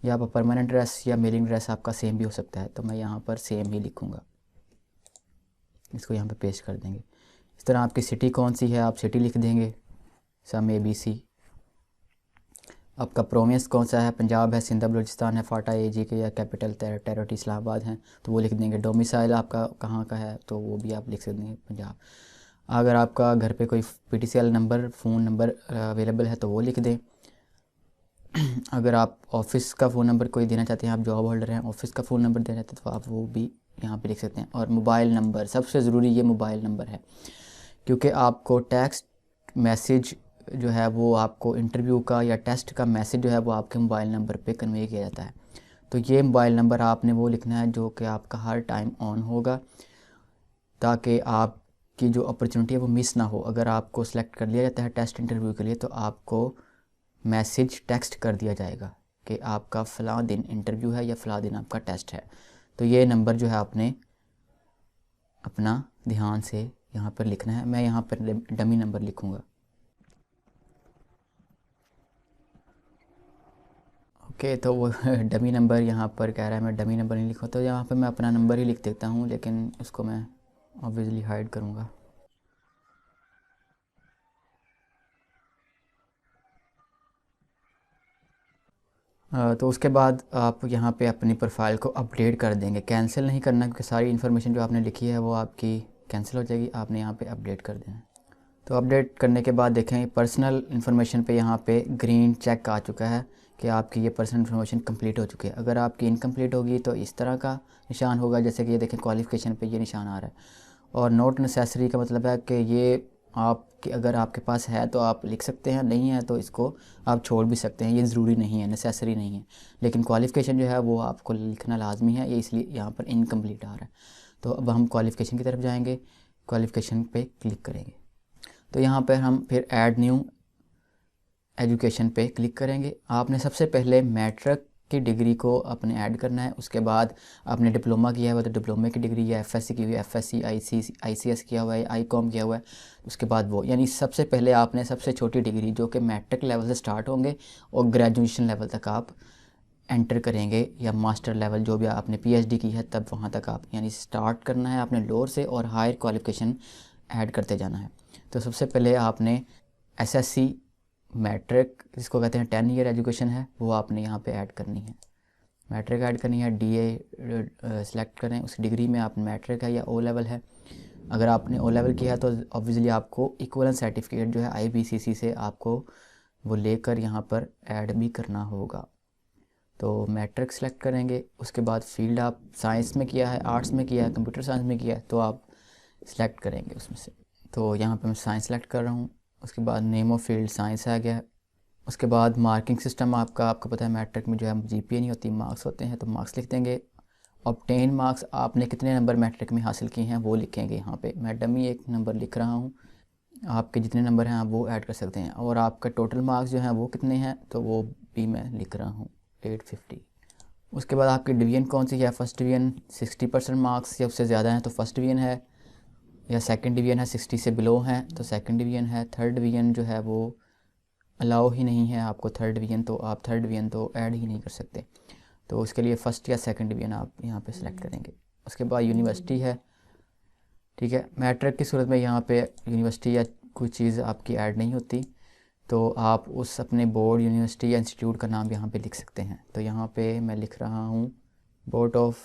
या आप परमानेंट एड्रेस या मेलिंग एड्रेस आपका सेम भी हो सकता है, तो मैं यहाँ पर सेम ही लिखूँगा। इसको यहाँ पे पेस्ट कर देंगे। इस तरह आपकी सिटी कौन सी है, आप सिटी लिख देंगे, सम ABC। आपका प्रोविंस कौन सा है, पंजाब है, सिंध बलूचिस्तान है, फाटा AG के या कैपिटल टेरिटरी इस्लामाबाद हैं, तो वो लिख देंगे। डोमिसाइल आपका कहाँ का है, तो वो भी आप लिख सकते हैं पंजाब। अगर आपका घर पे कोई PTCL number, phone number available है तो वो लिख दें। अगर आप ऑफ़िस का फ़ोन नंबर कोई देना चाहते हैं, आप जॉब होल्डर हैं, ऑफ़िस का फ़ोन नंबर देना चाहते हैं, तो आप वो भी यहाँ पे लिख सकते हैं। और मोबाइल नंबर, सबसे ज़रूरी ये मोबाइल नंबर है, क्योंकि आपको टेक्स्ट मैसेज जो है वो आपको इंटरव्यू का या टेस्ट का मैसेज जो है वो आपके मोबाइल नंबर पे कन्वे किया जाता है। तो ये मोबाइल नंबर आपने वो लिखना है जो कि आपका हर टाइम ऑन होगा, ताकि आपकी जो अपॉर्चुनिटी है वो मिस ना हो। अगर आपको सेलेक्ट कर लिया जाता है टेस्ट इंटरव्यू के लिए, तो आपको मैसेज टेक्स्ट कर दिया जाएगा कि आपका फ़लाँ दिन इंटरव्यू है या फ़लाँ दिन आपका टेस्ट है। तो ये नंबर जो है आपने अपना ध्यान से यहाँ पर लिखना है। मैं यहाँ पर डमी नंबर लिखूँगा। ओके, तो वो डमी नंबर यहाँ पर कह रहा है मैं डमी नंबर नहीं लिखूँ, तो यहाँ पे मैं अपना नंबर ही लिख देता हूँ, लेकिन उसको मैं ऑब्वियसली हाइड करूँगा। तो उसके बाद आप यहाँ पे अपनी प्रोफाइल को अपडेट कर देंगे। कैंसिल नहीं करना, क्योंकि सारी इन्फॉर्मेशन जो आपने लिखी है वो आपकी कैंसिल हो जाएगी। आपने यहाँ पे अपडेट कर देना है। तो अपडेट करने के बाद देखें पर्सनल इन्फॉर्मेशन पे यहाँ पे ग्रीन चेक आ चुका है कि आपकी ये पर्सनल इन्फॉर्मेशन कंप्लीट हो चुकी है। अगर आपकी इनकम्प्लीट होगी तो इस तरह का निशान होगा, जैसे कि ये देखें क्वालिफ़िकेशन पे ये निशान आ रहा है। और नॉट नेसेसरी का मतलब है कि ये आपके, अगर आपके पास है तो आप लिख सकते हैं, नहीं है तो इसको आप छोड़ भी सकते हैं। ये ज़रूरी नहीं है, नेसेसरी नहीं है, लेकिन क्वालिफ़िकेशन जो है वो आपको लिखना लाजमी है। ये इसलिए यहाँ पर इनकम्प्लीट आ रहा है। तो अब हम क्वालिफ़िकेशन की तरफ जाएंगे, क्वालिफ़िकेशन पे क्लिक करेंगे। तो यहाँ पर हम फिर ऐड न्यू एजुकेशन पे क्लिक करेंगे। आपने सबसे पहले मैट्रिक की डिग्री को आपने ऐड करना है। उसके बाद आपने डिप्लोमा किया हुआ तो डिप्लोमे की डिग्री, या FSC की हुई FSC, ICS किया हुआ है, ICOM किया हुआ है, उसके बाद वो, यानी सबसे पहले आपने सबसे छोटी डिग्री जो कि मैट्रिक लेवल से स्टार्ट होंगे और ग्रेजुएशन लेवल तक आप एंटर करेंगे, या मास्टर लेवल जो भी आपने PhD की है तब वहाँ तक आप, यानी स्टार्ट करना है आपने लोअर से और हायर क्वालिफिकेशन ऐड करते जाना है। तो सबसे पहले आपने SSC मैट्रिक, जिसको कहते हैं 10 ईयर एजुकेशन है, वो आपने यहाँ पे ऐड करनी है। मैट्रिक ऐड करनी है। DA सेलेक्ट करें, उस डिग्री में आप मैट्रिक है या O लेवल है। अगर आपने O लेवल किया है तो ऑब्वियसली आपको इक्विवेलेंट सर्टिफिकेट जो है IBCC से आपको वो लेकर यहाँ पर ऐड भी करना होगा। तो मैट्रिक सेलेक्ट करेंगे। उसके बाद फील्ड आप साइंस में किया है, आर्ट्स में किया है, कंप्यूटर साइंस में किया है, तो आप सेलेक्ट करेंगे उसमें से। तो यहाँ पे मैं साइंस सेलेक्ट कर रहा हूँ। उसके बाद नेम ऑफ फील्ड साइंस आ गया। उसके बाद मार्किंग सिस्टम आपको पता है मैट्रिक में जो है GPA नहीं होती, मार्क्स होते हैं, तो मार्क्स लिख देंगे। ऑब्टेन मार्क्स, आपने कितने नंबर मैट्रिक में हासिल किए हैं वो लिखेंगे यहाँ पे। मैं डमी एक नंबर लिख रहा हूँ, आपके जितने नंबर हैं आप वो ऐड कर सकते हैं। और आपका टोटल मार्क्स जो हैं वो कितने हैं, तो वो भी मैं लिख रहा हूँ 850। उसके बाद आपकी डिवीज़न कौन सी है, फर्स्ट डिवीज़न 60% मार्क्स या उससे ज़्यादा हैं तो फर्स्ट डिवीज़न है, या सेकंड डिवीज़न है 60 से बिलो हैं तो सेकंड डिवीज़न है। थर्ड डिवीज़न जो है वो अलाउ ही नहीं है आपको थर्ड डिवीज़न, तो आप थर्ड डिवीज़न तो ऐड ही नहीं कर सकते। तो उसके लिए फ़र्स्ट या सेकंड डिवीज़न आप यहाँ पे सेलेक्ट करेंगे। उसके बाद यूनिवर्सिटी है, ठीक है। मैट्रिक की सूरत में यहाँ पे यूनिवर्सिटी या कोई चीज़ आपकी ऐड नहीं होती, तो आप उस अपने बोर्ड, यूनिवर्सिटी या इंस्टीट्यूट का नाम यहाँ पे लिख सकते हैं। तो यहाँ पे मैं लिख रहा हूँ board of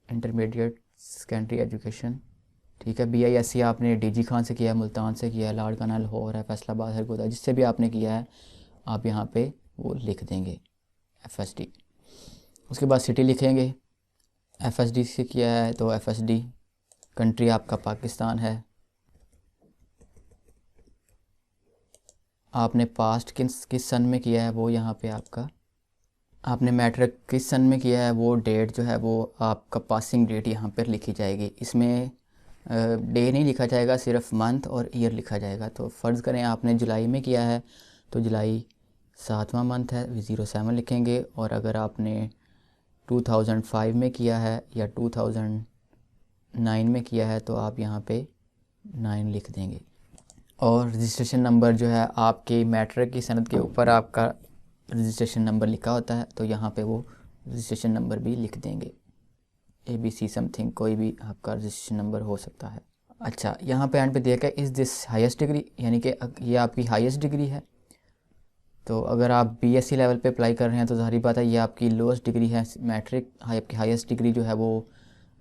intermediate secondary education. ठीक है। BISC आपने DG खान से किया है, मुल्तान से किया है, लाड़काना, लाहौर है, फैसलाबाद, हरगोदा, जिससे भी आपने किया है आप यहाँ पे वो लिख देंगे FSD। उसके बाद सिटी लिखेंगे। FSD से किया है तो FSD। कंट्री आपका पाकिस्तान है। आपने पास्ट किस सन में किया है वो यहाँ पे आपका, आपने मैट्रिक किस सन में किया है वो डेट जो है वो आपका पासिंग डेट यहाँ पर लिखी जाएगी। इसमें डे नहीं लिखा जाएगा, सिर्फ मंथ और ईयर लिखा जाएगा। तो फ़र्ज़ करें आपने जुलाई में किया है तो जुलाई 7वां मंथ है, 07 लिखेंगे। और अगर आपने 2005 में किया है या 2009 में किया है तो आप यहाँ पे 9 लिख देंगे। और रजिस्ट्रेशन नंबर जो है आपके मैट्रिक की सनद के ऊपर आपका रजिस्ट्रेशन नंबर लिखा होता है, तो यहाँ पे वो रजिस्ट्रेशन नंबर भी लिख देंगे। ABC समथिंग कोई भी आपका रजिस्ट्रेशन नंबर हो सकता है। अच्छा, यहाँ पे एंड पे देखा है इज़ दिस हाईएस्ट डिग्री, यानी कि ये आपकी हाईएस्ट डिग्री है। तो अगर आप BSc लेवल पे अप्लाई कर रहे हैं तो ज़ाहिर बात है ये आपकी लोएस्ट डिग्री है। मैट्रिक आपकी हाईएस्ट डिग्री जो है वो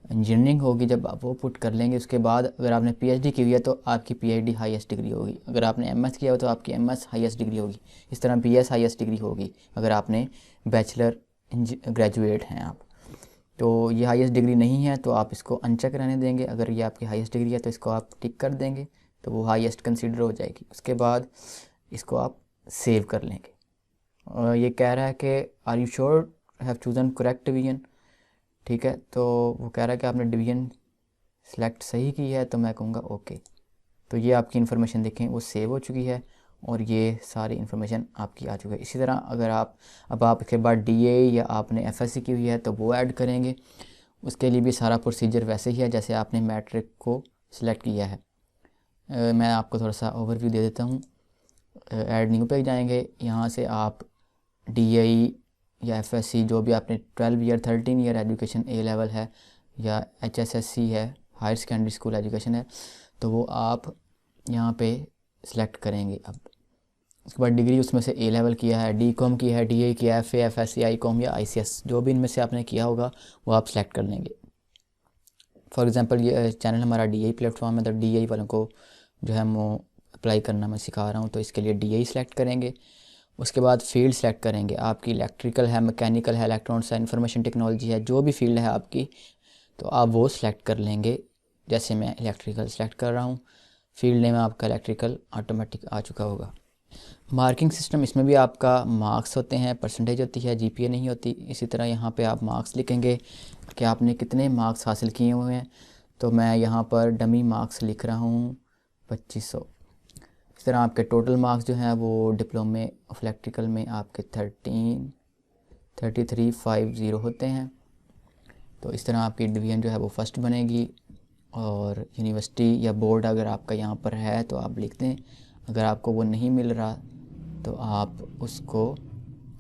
इंजीनियरिंग होगी। जब आप वो पुट कर लेंगे उसके बाद अगर आपने PhD की हुई है तो आपकी PhD हाईएस्ट डिग्री होगी। अगर आपने MS किया हो तो आपकी MS हाईएस्ट डिग्री होगी। इस तरह BS हाईएस्ट डिग्री होगी अगर आपने बैचलर ग्रेजुएट हैं आप। तो ये हाईएस्ट डिग्री नहीं है तो आप इसको अनचेक रहने देंगे। अगर ये आपकी हाईएस्ट डिग्री है तो इसको आप टिक कर देंगे, तो वो हाईएस्ट कंसीडर हो जाएगी। उसके बाद इसको आप सेव कर लेंगे। और ये कह रहा है कि are you sure have chosen correct division. ठीक है, तो वो कह रहा है कि आपने डिवीजन सेलेक्ट सही की है, तो मैं कहूँगा ओके। तो ये आपकी इन्फॉर्मेशन देखें वो सेव हो चुकी है और ये सारी इन्फॉर्मेशन आपकी आ चुकी है। इसी तरह अगर आप इसके बाद DA या आपने FSC की हुई है तो वो ऐड करेंगे। उसके लिए भी सारा प्रोसीजर वैसे ही है जैसे आपने मैट्रिक को सिलेक्ट किया है। मैं आपको थोड़ा सा ओवरव्यू दे देता हूँ। ऐड न्यू पे जाएंगे, यहाँ से आप DI या FSC जो भी आपने 12 year 13 year education A level है या HSSC है, हायर सेकेंडरी स्कूल एजुकेशन है, तो वो आप यहाँ पे सिलेक्ट करेंगे। अब उसके बाद डिग्री उसमें से A लेवल किया है, DCOM की है, DA किया है, FA FSC ICOM या ICS जो भी इनमें से आपने किया होगा वो आप सिलेक्ट कर लेंगे। फॉर एग्ज़ाम्पल ये चैनल हमारा DI प्लेटफॉर्म है, तो DI वालों को जो है वो अप्लाई करना मैं सिखा रहा हूँ, तो इसके लिए DI सेलेक्ट करेंगे। उसके बाद फील्ड सेलेक्ट करेंगे, आपकी इलेक्ट्रिकल है, मैकेनिकल है, इलेक्ट्रॉनिक्स है, इंफॉर्मेशन टेक्नोलॉजी है, जो भी फील्ड है आपकी, तो आप वो सिलेक्ट कर लेंगे। जैसे मैं इलेक्ट्रिकल सेलेक्ट कर रहा हूँ, फील्ड नेम आपका इलेक्ट्रिकल ऑटोमेटिक आ चुका होगा। मार्किंग सिस्टम, इसमें भी आपका मार्क्स होते हैं, परसेंटेज होती है, GPA नहीं होती। इसी तरह यहाँ पे आप मार्क्स लिखेंगे कि आपने कितने मार्क्स हासिल किए हुए हैं। तो मैं यहाँ पर डमी मार्क्स लिख रहा हूँ 2500। इस तरह आपके टोटल मार्क्स जो हैं वो डिप्लोमे ऑफ इलेक्ट्रिकल में आपके 3350 होते हैं। तो इस तरह आपकी डिवीज़न जो है वो फर्स्ट बनेगी। और यूनिवर्सिटी या बोर्ड अगर आपका यहाँ पर है तो आप लिख दें, अगर आपको वो नहीं मिल रहा तो आप उसको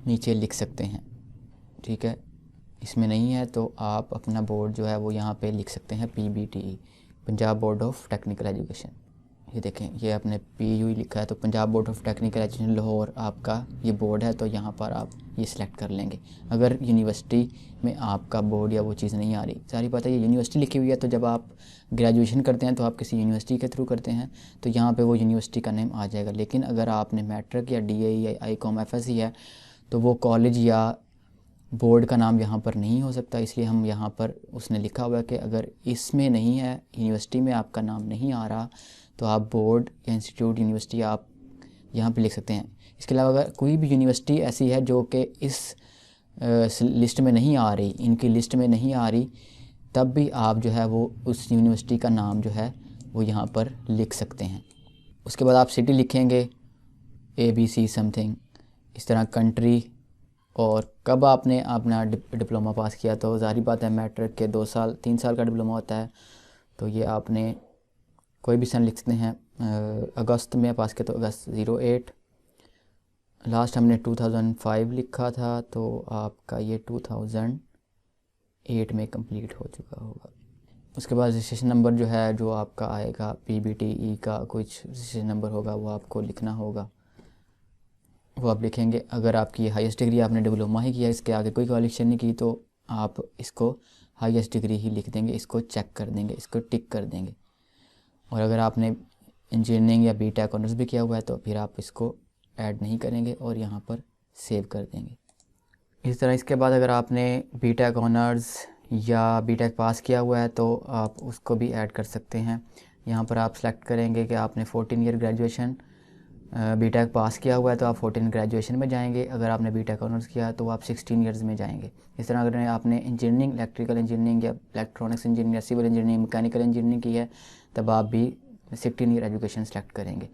नीचे लिख सकते हैं। ठीक है, इसमें नहीं है तो आप अपना बोर्ड जो है वो यहाँ पे लिख सकते हैं, PBTE, Punjab board of technical education. ये देखें, ये आपने PU लिखा है, तो Punjab board of technical education Lahore आपका ये बोर्ड है, तो यहाँ पर आप ये सिलेक्ट कर लेंगे। अगर यूनिवर्सिटी में आपका बोर्ड या वो चीज़ नहीं आ रही, सारी बात है, ये यूनिवर्सिटी लिखी हुई है, तो जब आप ग्रेजुएशन करते हैं तो आप किसी यूनिवर्सिटी के थ्रू करते हैं तो यहाँ पे वो यूनिवर्सिटी का नेम आ जाएगा। लेकिन अगर आपने मैट्रिक या DA या ICOM FSC है तो वो कॉलेज या बोर्ड का नाम यहाँ पर नहीं हो सकता। इसलिए हम यहाँ पर उसने लिखा हुआ है कि अगर इसमें नहीं है, यूनिवर्सिटी में आपका नाम नहीं आ रहा, तो आप बोर्ड या इंस्टीट्यूट, यूनिवर्सिटी आप यहाँ पे लिख सकते हैं। इसके अलावा अगर कोई भी यूनिवर्सिटी ऐसी है जो कि इस लिस्ट में नहीं आ रही, इनकी लिस्ट में नहीं आ रही, तब भी आप जो है वो उस यूनिवर्सिटी का नाम जो है वो यहाँ पर लिख सकते हैं। उसके बाद आप सिटी लिखेंगे ABC समथिंग, इस तरह कंट्री, और कब आपने अपना डिप्लोमा पास किया। तो ज़ाहिर बात है मैट्रिक के 2 साल 3 साल का डिप्लोमा होता है, तो ये आपने कोई भी सन लिख सकते हैं। अगस्त में पास किया तो अगस्त 08, लास्ट हमने 2005 लिखा था तो आपका ये 2008 में कंप्लीट हो चुका होगा। उसके बाद रजिस्ट्रेशन नंबर जो है जो आपका आएगा PBTE का कुछ रजिस्ट्रेशन नंबर होगा वो आपको लिखना होगा, वो आप लिखेंगे। अगर आपकी हाईएस्ट डिग्री आपने डिप्लोमा ही किया, इसके आगे कोई क्वालिफिकेशन नहीं की, तो आप इसको हाईएस्ट डिग्री ही लिख देंगे, इसको चेक कर देंगे, इसको टिक कर देंगे। और अगर आपने इंजीनियरिंग या बीटेक ऑनर्स भी किया हुआ है तो फिर आप इसको ऐड नहीं करेंगे और यहाँ पर सेव कर देंगे। इस तरह इसके बाद अगर आपने बीटेक ऑनर्स या बीटेक पास किया हुआ है तो आप उसको भी ऐड कर सकते हैं। यहाँ पर आप सेलेक्ट करेंगे कि आपने 14 ईयर ग्रेजुएशन बीटेक पास किया हुआ है तो आप 14 ग्रेजुएशन में जाएंगे। अगर आपने बीटेक ऑनर्स किया है तो आप 16 ईयर्स में जाएंगे। इस तरह अगर आपने इंजीनियरिंग, इलेक्ट्रिकल इंजीनियरिंग या इलेक्ट्रॉनिक्स इंजीनियरिंग या सिविल इंजीनियरिंग, मैकेनिकल इंजीनियरिंग की है तब आप भी 16 ईयर एजुकेशन सेलेक्ट करेंगे।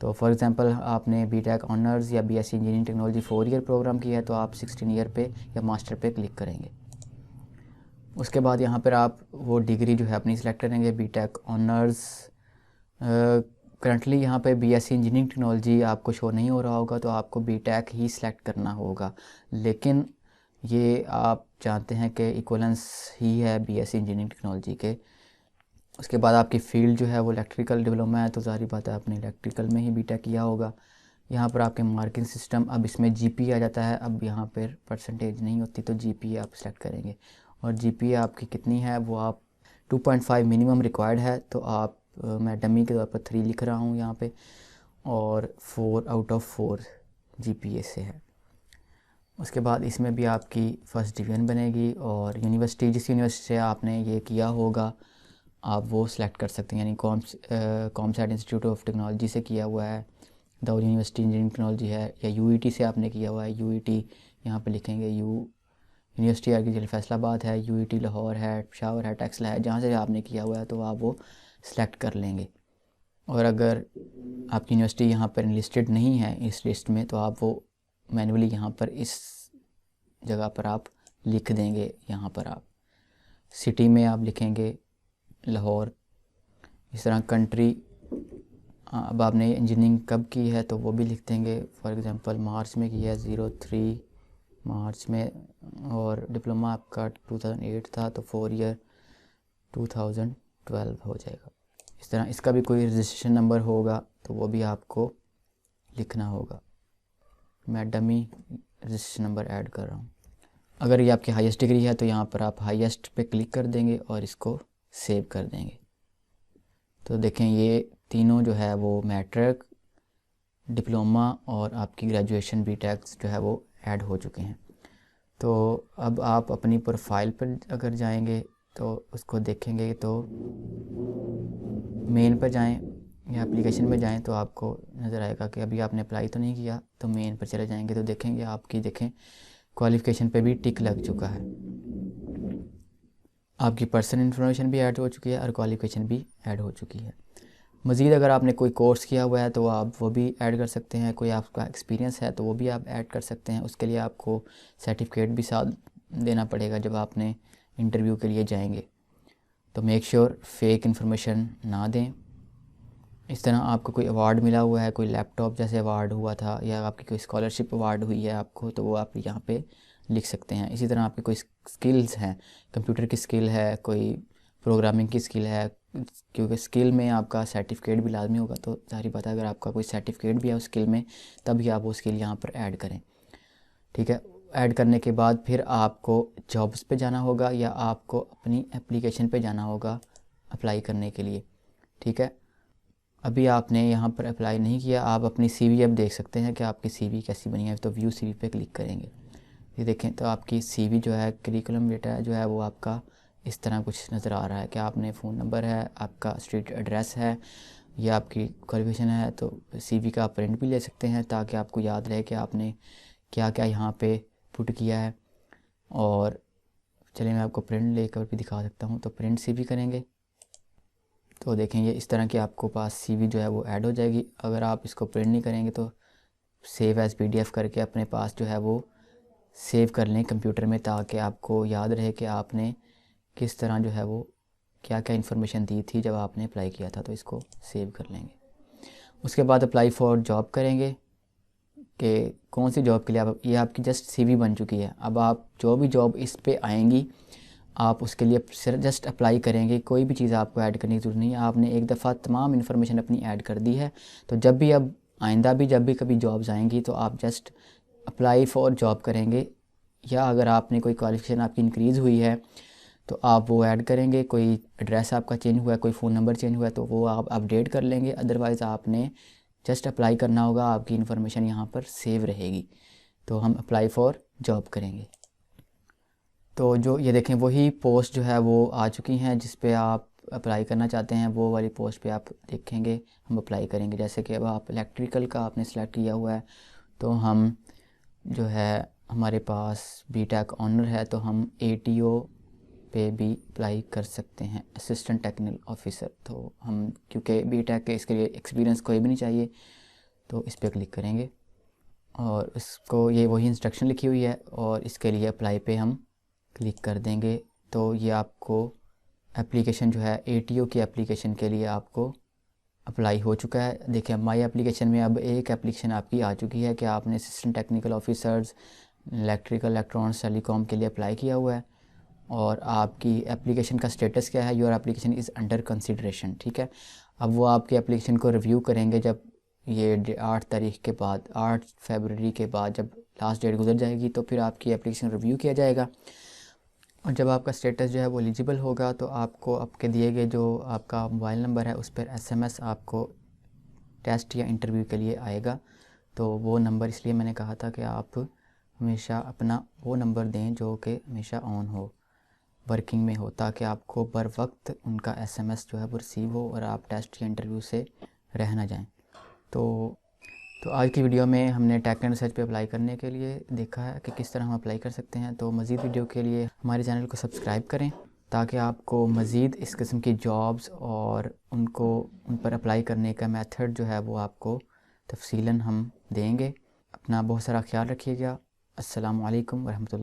तो फॉर एग्जांपल आपने बीटेक ऑनर्स या BSc engineering technology 4 year programme किया है तो आप 16 ईयर पे या मास्टर पे क्लिक करेंगे। उसके बाद यहाँ पर आप वो डिग्री जो है अपनी सेलेक्ट करेंगे। बीटेक ऑनर्स करंटली यहाँ पे बीएससी इंजीनियरिंग टेक्नोलॉजी आपको शो नहीं हो रहा होगा तो आपको बीटेक ही सिलेक्ट करना होगा, लेकिन ये आप जानते हैं कि इक्वलेंस ही है बीएससी इंजीनियरिंग टेक्नोलॉजी के। उसके बाद आपकी फ़ील्ड जो है वो इलेक्ट्रिकल डिप्लोमा है तो ज़ाहिर बात है आपने इलेक्ट्रिकल में ही बीटेक किया होगा। यहाँ पर आपके मार्किंग सिस्टम, अब इसमें जीपीए आ जाता है, अब यहाँ पर परसेंटेज नहीं होती तो जीपीए आप सेलेक्ट करेंगे। और जीपीए आपकी कितनी है वो आप 2.5 मिनिमम रिक्वायर्ड है, तो आप मैं डमी के तौर पर 3 लिख रहा हूँ यहाँ पे, और 4 आउट ऑफ 4 जीपीए से है। उसके बाद इसमें भी आपकी फ़र्स्ट डिवीज़न बनेगी और यूनिवर्सिटी, जिस यूनिवर्सिटी से आपने ये किया होगा आप वो सिलेक्ट कर सकते हैं। यानी कॉमसैट इंस्टीट्यूट ऑफ टेक्नोलॉजी से किया हुआ है, दाऊद यूनिवर्सिटी इंजीनियरिंग टेक्नोलॉजी है, या यूईटी से आपने किया हुआ है, यूईटी यहाँ पे लिखेंगे। यूनिवर्सिटी एग्रीकल्चर फैसलाबाद है, यूईटी लाहौर है, पेशावर है, टेक्सला है, जहाँ से आपने किया हुआ है तो आप वो सेलेक्ट कर लेंगे। और अगर आपकी यूनिवर्सिटी यहाँ पर लिस्टेड नहीं है इस लिस्ट में तो आप वो मैन्युअली यहाँ पर इस जगह पर आप लिख देंगे। यहाँ पर आप सिटी में आप लिखेंगे लाहौर। इस तरह कंट्री, अब आपने इंजीनियरिंग कब की है तो वो भी लिख देंगे। फॉर एग्ज़ाम्पल मार्च में की है, 03 मार्च में, और डिप्लोमा आपका 2008 था तो 4 ईयर 2012 हो जाएगा। इस तरह इसका भी कोई रजिस्ट्रेशन नंबर होगा तो वो भी आपको लिखना होगा। मैं डमी रजिस्ट्रेशन नंबर ऐड कर रहा हूँ। अगर ये आपकी हाईएस्ट डिग्री है तो यहाँ पर आप हाईएस्ट पे क्लिक कर देंगे और इसको सेव कर देंगे। तो देखें ये तीनों जो है वो मैट्रिक, डिप्लोमा और आपकी ग्रेजुएशन बीटेक जो है वो ऐड हो चुके हैं। तो अब आप अपनी प्रोफाइल पर अगर जाएंगे तो उसको देखेंगे तो मेन पर जाएं या एप्लीकेशन में जाएं तो आपको नज़र आएगा कि अभी आपने अप्लाई तो नहीं किया, तो मेन पर चले जाएंगे तो देखेंगे आपकी देखें क्वालिफ़िकेशन पे भी टिक लग चुका है, आपकी पर्सनल इन्फॉर्मेशन भी ऐड हो चुकी है और क्वालिफ़िकेशन भी ऐड हो चुकी है। मज़ीद अगर आपने कोई कोर्स किया हुआ है तो आप वो भी ऐड कर सकते हैं, कोई आपका एक्सपीरियंस है तो वो भी आप ऐड कर सकते हैं। उसके लिए आपको सर्टिफिकेट भी साथ देना पड़ेगा जब आपने इंटरव्यू के लिए जाएंगे। तो मेक श्योर फेक इन्फॉर्मेशन ना दें। इस तरह आपको कोई अवार्ड मिला हुआ है, कोई लैपटॉप जैसे अवार्ड हुआ था या आपकी कोई स्कॉलरशिप अवार्ड हुई है आपको, तो वो आप यहाँ पे लिख सकते हैं। इसी तरह आपकी कोई स्किल्स हैं, कंप्यूटर की स्किल है, कोई प्रोग्रामिंग की स्किल है, क्योंकि स्किल में आपका सर्टिफिकेट भी लाजमी होगा, तो ज़ाहिर बात है अगर आपका कोई सर्टिफिकेट भी है उस स्किल में तभी आप वो स्किल यहाँ पर ऐड करें। ठीक है, ऐड करने के बाद फिर आपको जॉब्स पे जाना होगा या आपको अपनी एप्लीकेशन पे जाना होगा अप्लाई करने के लिए। ठीक है, अभी आपने यहाँ पर अप्लाई नहीं किया, आप अपनी सीवी अब देख सकते हैं कि आपकी सीवी कैसी बनी है। तो व्यू सीवी पे क्लिक करेंगे, ये देखें तो आपकी सीवी जो है करिकुलम डेटा जो है वो आपका इस तरह कुछ नज़र आ रहा है कि आपने फ़ोन नंबर है, आपका स्ट्रीट एड्रेस है, या आपकी क्वालिफिकेशन है। तो सीवी का आप प्रिंट भी ले सकते हैं ताकि आपको याद रहे कि आपने क्या क्या यहाँ पे पुट किया है। और चलिए मैं आपको प्रिंट लेकर भी दिखा सकता हूँ। तो प्रिंट सीवी करेंगे तो देखें ये इस तरह की आपको पास सीवी जो है वो ऐड हो जाएगी। अगर आप इसको प्रिंट नहीं करेंगे तो सेव एज़ पीडीएफ करके अपने पास जो है वो सेव कर लें कंप्यूटर में, ताकि आपको याद रहे कि आपने किस तरह जो है वो क्या क्या इन्फॉर्मेशन दी थी जब आपने अप्लाई किया था। तो इसको सेव कर लेंगे। उसके बाद अप्लाई फॉर जॉब करेंगे कि कौन सी जॉब के लिए आप, ये आपकी जस्ट सीवी बन चुकी है। अब आप जो भी जॉब इस पे आएंगी आप उसके लिए सिर्फ जस्ट अप्लाई करेंगे, कोई भी चीज़ आपको ऐड करने की ज़रूरत नहीं है। आपने एक दफ़ा तमाम इन्फॉर्मेशन अपनी ऐड कर दी है, तो जब भी अब आइंदा भी जब भी कभी जॉब्स आएंगी तो आप जस्ट अप्लाई फॉर जॉब करेंगे, या अगर आपने कोई क्वालिफिकेशन आपकी इंक्रीज़ हुई है तो आप वो ऐड करेंगे, कोई एड्रेस आपका चेंज हुआ है, कोई फ़ोन नंबर चेंज हुआ है तो वो आप अपडेट कर लेंगे। अदरवाइज़ आपने जस्ट अप्लाई करना होगा, आपकी इन्फॉर्मेशन यहाँ पर सेव रहेगी। तो हम अप्लाई फॉर जॉब करेंगे। तो जो ये देखें वही पोस्ट जो है वो आ चुकी हैं जिस पे आप अप्लाई करना चाहते हैं, वो वाली पोस्ट पे आप देखेंगे हम अप्लाई करेंगे। जैसे कि अब आप इलेक्ट्रिकल का आपने सेलेक्ट किया हुआ है, तो हम जो है हमारे पास बीटेक ऑनर है, तो हम ATO पे भी अप्लाई कर सकते हैं, असिस्टेंट टेक्निकल ऑफिसर। तो हम क्योंकि बीटेक के इसके लिए एक्सपीरियंस कोई भी नहीं चाहिए, तो इस पर क्लिक करेंगे और इसको ये वही इंस्ट्रक्शन लिखी हुई है और इसके लिए अप्लाई पे हम क्लिक कर देंगे। तो ये आपको एप्लीकेशन जो है ATO की एप्लीकेशन के लिए आपको अप्लाई हो चुका है। देखिए माई एप्लीकेशन में अब एक एप्लीकेशन आपकी आ चुकी है कि आपने assistant technical officers electrical electronics telecom के लिए अप्लाई किया हुआ है और आपकी एप्लीकेशन का स्टेटस क्या है, your application is under consideration. ठीक है, अब वो आपकी एप्लीकेशन को रिव्यू करेंगे जब ये 8 तारीख के बाद, 8 फरवरी के बाद जब लास्ट डेट गुजर जाएगी तो फिर आपकी एप्लीकेशन रिव्यू किया जाएगा। और जब आपका स्टेटस जो है वो एलिजिबल होगा तो आपको आपके दिए गए जो आपका मोबाइल नंबर है उस पर SMS आपको टेस्ट या इंटरव्यू के लिए आएगा। तो वो नंबर इसलिए मैंने कहा था कि आप हमेशा अपना वो नंबर दें जो कि हमेशा ऑन हो, वर्किंग में हो, ताकि आपको बर वक्त उनका SMS जो है वो रिसीव हो और आप टेस्ट या इंटरव्यू से रह ना जाएं। तो आज की वीडियो में हमने टेक एंड रिसर्च पे अप्लाई करने के लिए देखा है कि किस तरह हम अप्लाई कर सकते हैं। तो मज़ीद वीडियो के लिए हमारे चैनल को सब्सक्राइब करें ताकि आपको मज़ीद इस किस्म की जॉब्स और उन पर अप्लाई करने का मेथड जो है वो आपको तफसीलन हम देंगे। अपना बहुत सारा ख्याल रखिएगा। अस्सलामु अलैकुम वरहमतुल्लाह।